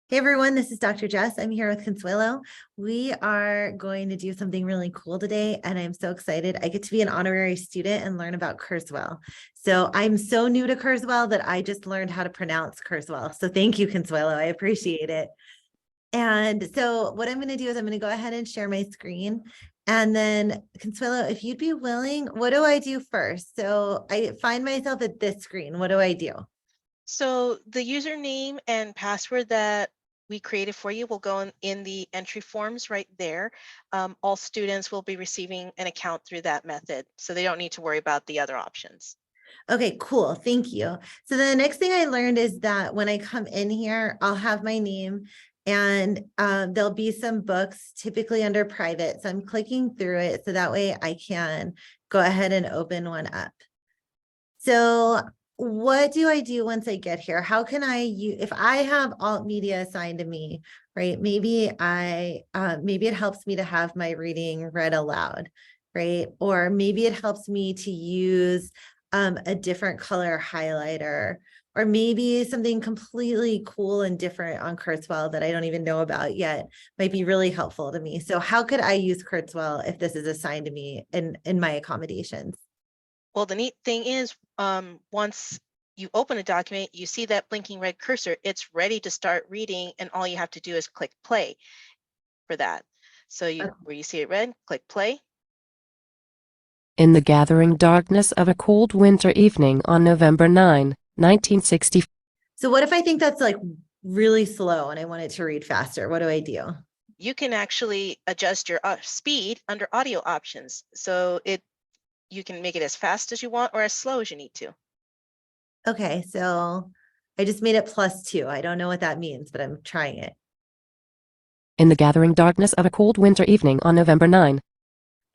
Hey everyone, this is Dr. Jess. I'm here with Consuelo. We are going to do something really cool today, and I'm so excited. I get to be an honorary student and learn about Kurzweil. So I'm so new to Kurzweil that I just learned how to pronounce Kurzweil. So thank you, Consuelo. I appreciate it. And so what I'm going to do is I'm going to go ahead and share my screen. And then Consuelo, if you'd be willing, what do I do first? So I find myself at this screen. What do I do? So the username and password that we created for you will go in the entry forms right there. All students will be receiving an account through that method, so they don't need to worry about the other options. Okay, cool. Thank you. So the next thing I learned is that when I come in here, I'll have my name and there'll be some books typically under private. So I'm clicking through it so that way I can go ahead and open one up. So what do I do once I get here? How can I use, if I have alt media assigned to me, right? Maybe maybe it helps me to have my reading read aloud, right? Or maybe it helps me to use a different color highlighter, or maybe something completely cool and different on Kurzweil that I don't even know about yet might be really helpful to me. So how could I use Kurzweil if this is assigned to me in my accommodations? Well, the neat thing is, once you open a document, you see that blinking red cursor, it's ready to start reading, and all you have to do is click play for that. So where you see it red, click play. In the gathering darkness of a cold winter evening on November 9, 1960. So what if I think that's like really slow and I want it to read faster? What do I do? You can actually adjust your speed under audio options. So you can make it as fast as you want or as slow as you need to. Okay, so I just made it +2. I don't know what that means, but I'm trying it. In the gathering darkness of a cold winter evening on November 9.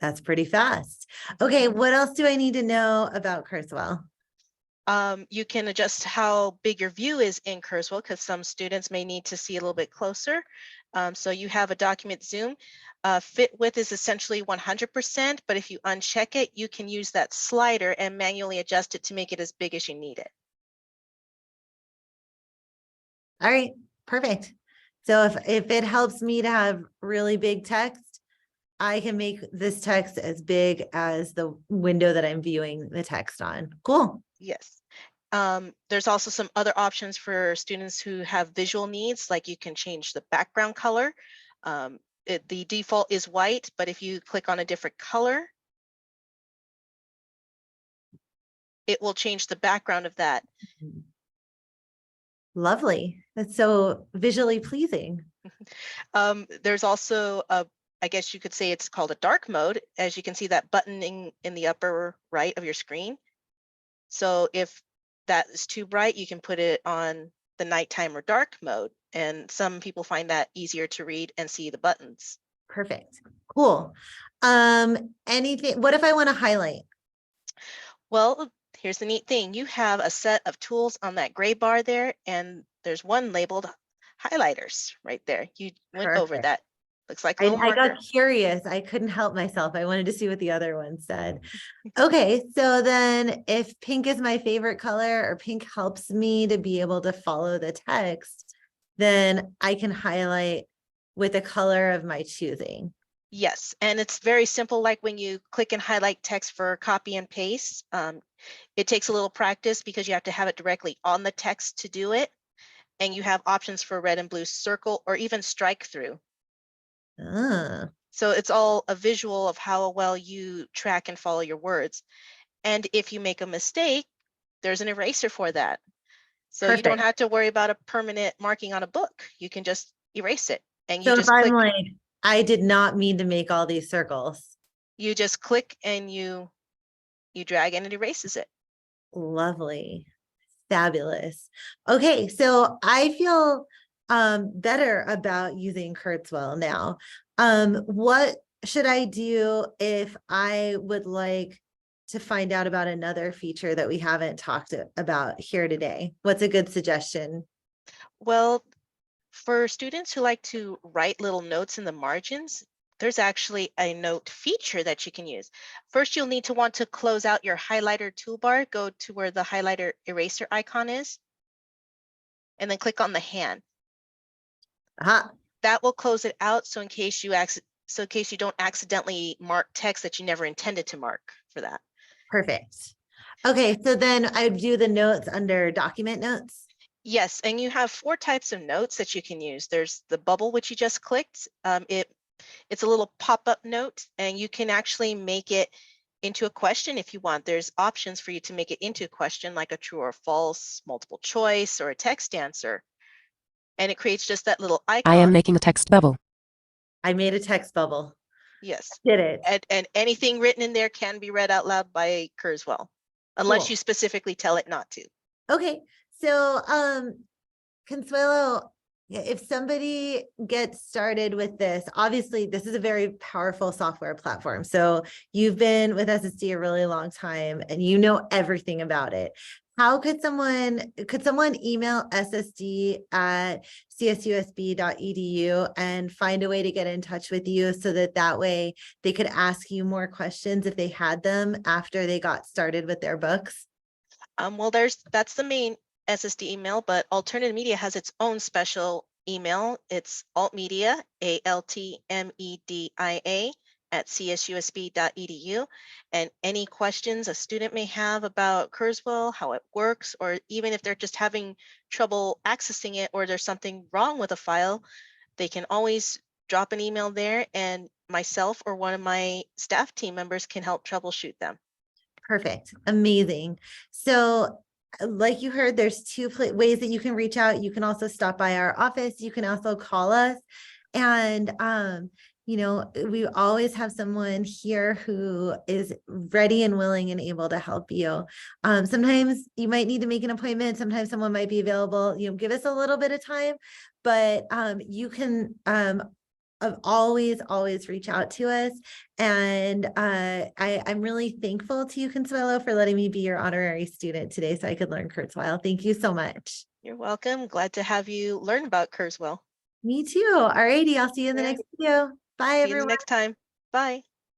That's pretty fast. Okay, what else do I need to know about Kurzweil? You can adjust how big your view is in Kurzweil because some students may need to see a little bit closer. So you have a document zoom. Fit width is essentially 100%, but if you uncheck it, you can use that slider and manually adjust it to make it as big as you need it. All right, perfect. So if it helps me to have really big text, I can make this text as big as the window that I'm viewing the text on. Cool. Yes. There's also some other options for students who have visual needs, like you can change the background color. The default is white, but if you click on a different color, it will change the background of that. Lovely. That's so visually pleasing. There's also I guess you could say it's called a dark mode. As you can see that button in the upper right of your screen. So if that is too bright, you can put it on the nighttime or dark mode. And some people find that easier to read and see the buttons. Perfect. Cool. Anything, what if I want to highlight? Well, here's the neat thing. You have a set of tools on that gray bar there, and there's one labeled highlighters right there. You went over Perfect. that. Looks like a little I got marker. curious. I couldn't help myself. I wanted to see what the other one said. Okay, so then if pink is my favorite color or pink helps me to be able to follow the text, then I can highlight with a color of my choosing. Yes, and it's very simple, like when you click and highlight text for copy and paste. It takes a little practice because you have to have it directly on the text to do it. And you have options for red and blue circle or even strike through. Ah, So it's all a visual of how well you track and follow your words. And if you make a mistake, there's an eraser for that. So you don't perfect. have to worry about a permanent marking on a book. You can just erase it and So if I'm like, I did not mean to make all these circles. you just click and you drag and it erases it. Lovely. Fabulous. Okay, so I feel better about using Kurzweil now. What should I do if I would like to find out about another feature that we haven't talked about here today? What's a good suggestion? Well, for students who like to write little notes in the margins, there's actually a note feature that you can use. First, you'll need to want to close out your highlighter toolbar, go to where the highlighter eraser icon is, and then click on the hand. Aha, That will close it out. So in case you don't accidentally mark text that you never intended to mark for that. perfect. Okay, so then I do the notes under document notes. Yes, and you have 4 types of notes that you can use. There's the bubble, which you just clicked. It's a little pop-up note, and you can actually make it into a question if you want. There's options for you to make it into a question, like a true or false, multiple choice, or a text answer. And it creates just that little icon. I am making a text bubble. I made a text bubble. Yes. Did it. And anything written in there can be read out loud by Kurzweil, unless Cool. you specifically tell it not to. Okay, so Consuelo, if somebody gets started with this, obviously this is a very powerful software platform. So you've been with SSD a really long time and you know everything about it. How could someone email ssd@csusb.edu and find a way to get in touch with you so that way they could ask you more questions if they had them after they got started with their books? Well, that's the main SSD email, but Alternative Media has its own special email. It's altmedia, ALTMEDIA @csusb.edu. And any questions a student may have about Kurzweil, how it works, or even if they're just having trouble accessing it or there's something wrong with a file, they can always drop an email there and myself or one of my staff team members can help troubleshoot them. Perfect. Amazing. So like you heard, there's 2 ways that you can reach out. You can also stop by our office. You can also call us. And, you know, we always have someone here who is ready and willing and able to help you. Sometimes you might need to make an appointment. Sometimes someone might be available, you know, give us a little bit of time, but you can always reach out to us. And I'm really thankful to you, Consuelo, for letting me be your honorary student today so I could learn Kurzweil. Thank you so much. You're welcome. Glad to have you learn about Kurzweil. Me too. All righty. I'll see you in the Yeah. next video. Bye, See you everyone. next time. Bye.